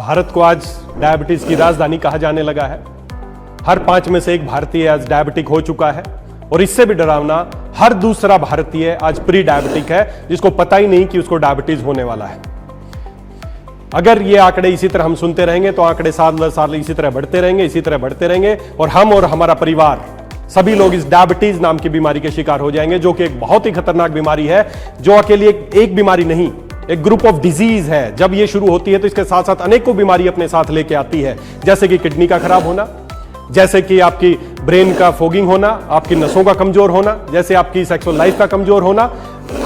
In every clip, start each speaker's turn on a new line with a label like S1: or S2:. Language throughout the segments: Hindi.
S1: भारत को आज डायबिटीज की राजधानी कहा जाने लगा है। हर 5 में से 1 भारतीय आज डायबिटिक हो चुका है और इससे भी डरावना हर दूसरा भारतीय आज प्री डायबिटिक है, जिसको पता ही नहीं कि उसको डायबिटीज होने वाला है। अगर ये आंकड़े इसी तरह हम सुनते रहेंगे तो आंकड़े साल साल इसी तरह बढ़ते रहेंगे और हम और हमारा परिवार सभी लोग इस डायबिटीज नाम की बीमारी के शिकार हो जाएंगे, जो कि एक बहुत ही खतरनाक बीमारी है, जो अकेली एक बीमारी नहीं, एक ग्रुप ऑफ डिजीज है। जब ये शुरू होती है तो इसके साथ साथ अनेकों बीमारी अपने साथ लेके आती है, जैसे कि किडनी का खराब होना, जैसे कि आपकी ब्रेन का फोगिंग होना, आपकी नसों का कमजोर होना, जैसे आपकी सेक्सुअल लाइफ का कमजोर होना,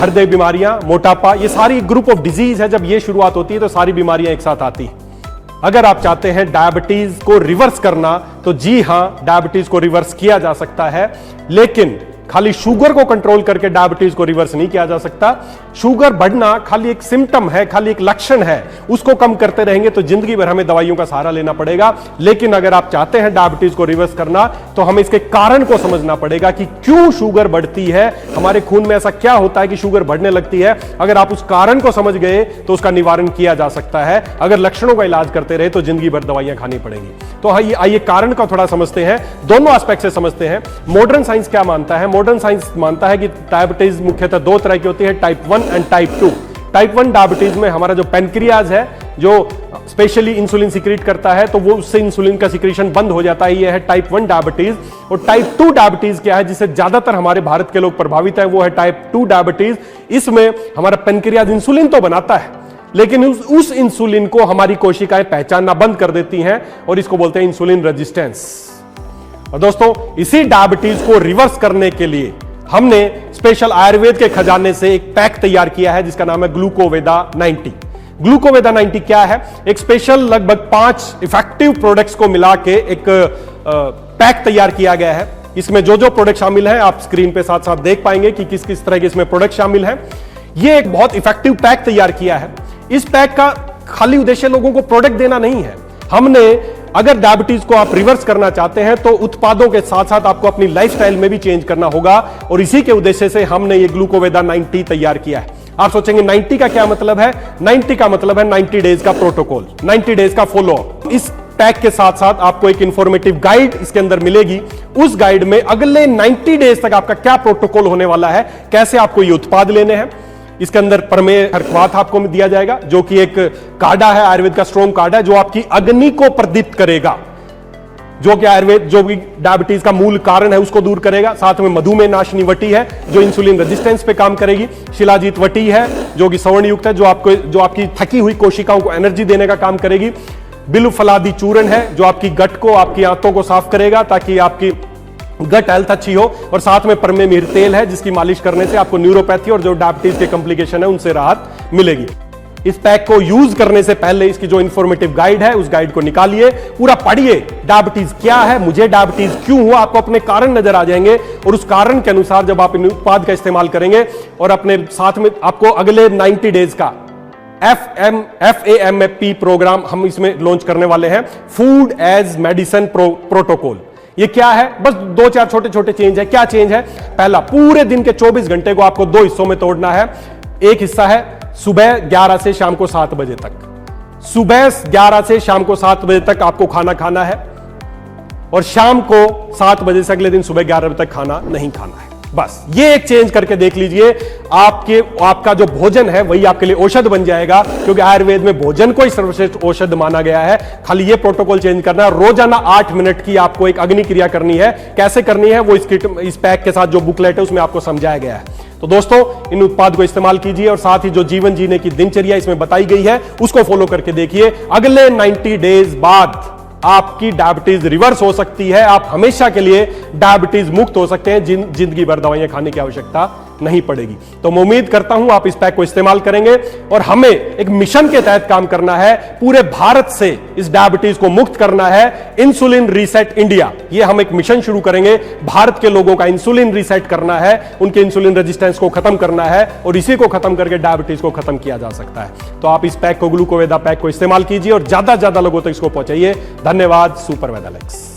S1: हृदय बीमारियां, मोटापा, ये सारी ग्रुप ऑफ डिजीज है। जब ये शुरुआत होती है तो सारी बीमारियां एक साथ आती हैं। अगर आप चाहते हैं डायबिटीज को रिवर्स करना तो जी हां, डायबिटीज को रिवर्स किया जा सकता है, लेकिन खाली शुगर को कंट्रोल करके डायबिटीज को रिवर्स नहीं किया जा सकता। शुगर बढ़ना खाली एक सिम्टम है, खाली एक लक्षण है, उसको कम करते रहेंगे तो जिंदगी भर हमें दवाइयों का सहारा लेना पड़ेगा। लेकिन अगर आप चाहते हैं डायबिटीज को रिवर्स करना तो हमें इसके कारण को समझना पड़ेगा कि क्यों शुगर बढ़ती है, हमारे खून में ऐसा क्या होता है कि शुगर बढ़ने लगती है। अगर आप उस कारण को समझ गए तो उसका निवारण किया जा सकता है। अगर लक्षणों का इलाज करते रहे तो जिंदगी भर दवाइयां खानी पड़ेंगी। तो आइए कारण का थोड़ा समझते हैं, दोनों एस्पेक्ट से समझते हैं। मॉडर्न साइंस क्या मानता है? मॉडर्न साइंस मानता है कि डायबिटीज मुख्यतः 2 तरह की होती है, type 1 and type 2। Type 1 diabetes में हमारा जो पेनक्रियाज है, जो स्पेशली इंसुलिन सिक्रीट करता है, तो वो उससे इंसुलिन का सिक्रीशन बंद हो जाता है, ये है टाइप 1 डायबिटीज। और टाइप 2 डायबिटीज क्या है, जिससे ज्यादातर हमारे भारत के लोग प्रभावित है, वो है टाइप 2 डायबिटीज। इसमें हमारा पेनक्रियाज इंसुलिन तो बनाता है, लेकिन उस इंसुलिन को हमारी कोशिकाएं पहचानना बंद कर देती हैं और इसको बोलते हैं इंसुलिन रेजिस्टेंस। और दोस्तों, इसी डायबिटीज को रिवर्स करने के लिए हमने स्पेशल आयुर्वेद के खजाने से एक पैक तैयार किया है, जिसका नाम है ग्लूकोवेदा 90। ग्लूकोवेदा 90 क्या है? एक स्पेशल लगभग 5 इफेक्टिव प्रोडक्ट्स को मिला के एक पैक तैयार किया गया है। इसमें जो जो प्रोडक्ट शामिल है आप स्क्रीन पे साथ साथ देख पाएंगे कि किस किस तरह के इसमें प्रोडक्ट शामिल है। यह एक बहुत इफेक्टिव पैक तैयार किया है। इस पैक का खाली उद्देश्य लोगों को प्रोडक्ट देना नहीं है। हमने, अगर डायबिटीज को आप रिवर्स करना चाहते हैं तो उत्पादों के साथ साथ आपको अपनी लाइफस्टाइल में भी चेंज करना होगा, और इसी के उद्देश्य से हमने ये ग्लूकोवेदा 90 तैयार किया है। आप सोचेंगे 90 का क्या मतलब है? 90 का मतलब है 90 डेज का प्रोटोकॉल, 90 डेज का फॉलो अप। इस पैक के साथ साथ आपको एक इंफॉर्मेटिव गाइड इसके अंदर मिलेगी। उस गाइड में अगले 90 डेज तक आपका क्या प्रोटोकॉल होने वाला है, कैसे आपको ये उत्पाद लेने हैं। इसके अंदर प्रमेय हरख्वात आपको दिया जाएगा, जो कि एक काढ़ा है, आयुर्वेद का स्ट्रॉन्ग काढ़ा है, जो आपकी अग्नि को प्रदीप्त करेगा, जो कि आयुर्वेद, जो भी डायबिटीज का मूल कारण है उसको दूर करेगा। साथ में मधुमेह नाशनी वटी है, जो इंसुलिन रेजिस्टेंस पे काम करेगी। शिलाजीत वटी है, जो कि सवर्ण युक्त है, जो आपकी थकी हुई कोशिकाओं को एनर्जी देने का काम करेगी। बिल्व फलादी चूर्ण है, जो आपकी गट को, आपकी आंतों को साफ करेगा ताकि आपकी गट हेल्थ अच्छी हो। और साथ में परमे मिहिर तेल है, जिसकी मालिश करने से आपको न्यूरोपैथी और जो डायबिटीज के कॉम्प्लिकेशन है उनसे राहत मिलेगी। इस पैक को यूज करने से पहले इसकी जो इंफॉर्मेटिव गाइड है, उस गाइड को निकालिए, पूरा पढ़िए। डायबिटीज क्या है, मुझे डायबिटीज क्यों हुआ, आपको अपने कारण नजर आ जाएंगे, और उस कारण के अनुसार जब आप इन उत्पाद का इस्तेमाल करेंगे और अपने साथ में आपको अगले 90 डेज का FAMP प्रोग्राम हम इसमें लॉन्च करने वाले हैं, फूड एज मेडिसिन प्रोटोकॉल। ये क्या है? बस 2-4 छोटे छोटे चेंज है। क्या चेंज है? पहला, पूरे दिन के 24 घंटे को आपको 2 हिस्सों में तोड़ना है। एक हिस्सा है सुबह 11 से शाम को 7 बजे तक। सुबह 11 से शाम को 7 बजे तक आपको खाना खाना है, और शाम को 7 बजे से अगले दिन सुबह 11 बजे तक खाना नहीं खाना है। बस ये एक चेंज करके देख लीजिए, आपका जो भोजन है वही आपके लिए औषध बन जाएगा, क्योंकि आयुर्वेद में भोजन को ही सर्वश्रेष्ठ औषध माना गया है। खाली ये प्रोटोकॉल चेंज करना है। रोजाना 8 मिनट की आपको एक अग्नि क्रिया करनी है। कैसे करनी है वो इस पैक के साथ जो बुकलेट है उसमें आपको समझाया गया है। तो दोस्तों, इन उत्पाद को इस्तेमाल कीजिए और साथ ही जो जीवन जीने की दिनचर्या इसमें बताई गई है उसको फॉलो करके देखिए। अगले 90 डेज बाद आपकी डायबिटीज रिवर्स हो सकती है। आप हमेशा के लिए डायबिटीज मुक्त हो सकते हैं, जिंदगी भर दवाइयां खाने की आवश्यकता नहीं पड़ेगी। तो मैं उम्मीद करता हूं आप इस पैक को इस्तेमाल करेंगे, और हमें एक मिशन के तहत काम करना है। पूरे भारत से इस डायबिटीज को मुक्त करना है। इंसुलिन रीसेट इंडिया, ये हम एक मिशन शुरू करेंगे। भारत के लोगों का इंसुलिन रीसेट करना है, उनके इंसुलिन रेजिस्टेंस को खत्म करना है, और इसी को खत्म करके डायबिटीज को खत्म किया जा सकता है। तो आप इस पैक को, ग्लूकोवेदा पैक को इस्तेमाल कीजिए और ज्यादा से ज्यादा लोगों तक इसको पहुंचाइए। धन्यवाद। सुपर वेदालेक्स।